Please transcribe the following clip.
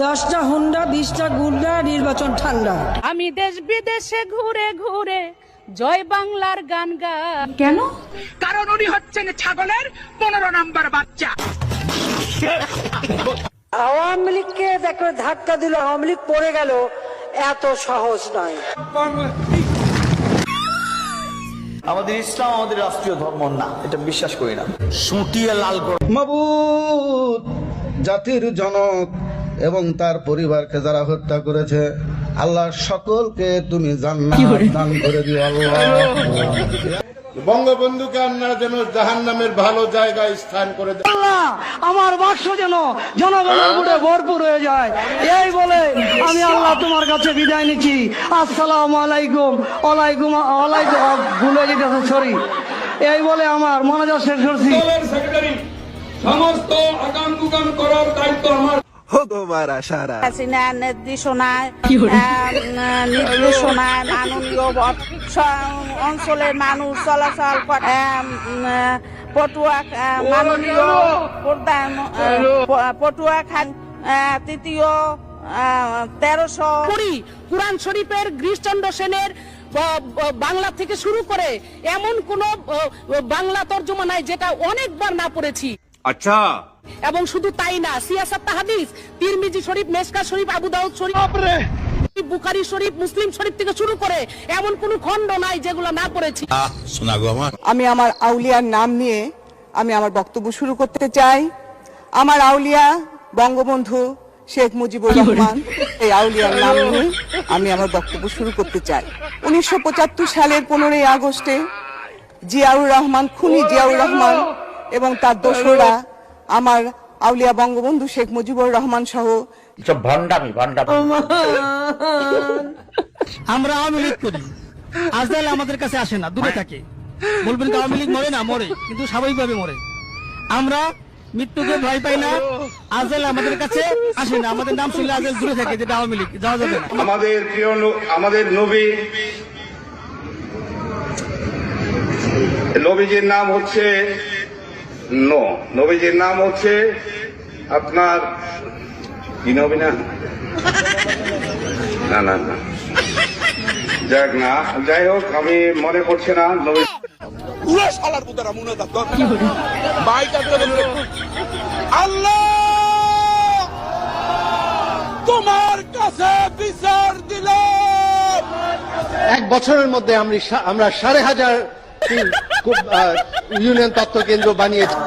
10টা হুন্ডা 20টা গুন্ডা, নির্বাচন ঠান্ডা। আমি দেশ বিদেশে ঘুরে ঘুরে জয় বাংলার গান গাই। কেন? কারণ উনি হচ্ছেন ছাগলের 15 নম্বর বাচ্চা। আওয়ামী লীগকে দেখো ধাক্কা দিল, আওয়ামী লীগ পড়ে গেল, এত সহজ নয়। আমাদের ইসলাম আমাদের রাষ্ট্রীয় ধর্ম না, এটা বিশ্বাস করি না। সুটিয়ে লাল করে মাবুদ, জাতির জনক এবং তার পরিবারকে যারা হত্যা করেছে, আল্লাহ সকলকে তুমি জান্নাত দান করে দিও আল্লাহ। বঙ্গবন্ধুকে আপনারা যেন জাহান্নামের ভালো জায়গায় স্থান করে দেন। আল্লাহ, আমার বাক্স যেন জনগণের ভোটে ভরপুর হয়ে যায়, এই বলে আমি আল্লাহ তোমার কাছে বিদায় নিচ্ছি। আসসালামু আলাইকুম। ওয়ালাইকুম ওয়ালাইকুম, ভুলে যেতেছে, সরি। এই বলে আমার মনোযোগ শেষ করছি। সমস্ত আগাম গুগাম করার দায়িত্ব আমার। নির্দেশনায় মাননীয় অঞ্চলের মানুষ চলাচল করে। পটুয়া মাননীয় প্রধান পটুয়া খান তৃতীয় 1300 কুরআন শরীফের গিরিশচন্দ্র সেনের বাংলা থেকে শুরু করে এমন কোন বাংলা তর্জমা নাই যেটা অনেকবার না পড়েছি। আচ্ছা, এবং শুধু তাই না, সিয়াসাত হাদিস, তিরমিজি শরীফ, মেশকা শরীফ, আবু দাউদ শরীফ, বুখারী শরীফ, মুসলিম শরীফ থেকে শুরু করে এমন কোন খণ্ড নাই যেগুলো না পড়েছি। আমি আমার আউলিয়ার নাম নিয়ে আমি আমার বক্তব্য শুরু করতে চাই। আমার আউলিয়া বঙ্গবন্ধু শেখ মুজিবুর রহমান, এই আউলিয়ার নাম নিয়ে আমি আমার বক্তব্য শুরু করতে চাই। 1975 সালের 15ই আগস্টে জিয়াউর রহমান, খুনি জিয়াউর রহমান এবং তার দোসররা আমার আউলিয়া বঙ্গবন্ধু শেখ মুজিবুর রহমান সহ আমরা আওয়ামী লীগ করি, আজরাইল আমাদের কাছে আসে না, দূরে থাকে। বলবেন তো আওয়ামী লীগ মরে না, মরে, কিন্তু স্বাভাবিকভাবে মরে। আমরা মৃত্যুকে ভয় পাই না, আজরাইল আমাদের কাছে আসে না, আমাদের নাম শুনলে আজরাইল দূরে থাকে, যেটা আওয়ামী লীগ যাওয়া যাবে না। আমাদের প্রিয় আমাদের নবীজির নাম হচ্ছে নবীজির নাম হচ্ছে আপনার কি নবী না না না না যাক না, যাই হোক, আমি মনে করছি না। নবী আল্লাহ তোমার কাছে বিচার দিল। 1 বছরের মধ্যে আমরা 5,500 ইউনিয়ন তথ্য কেন্দ্র বানিয়েছি।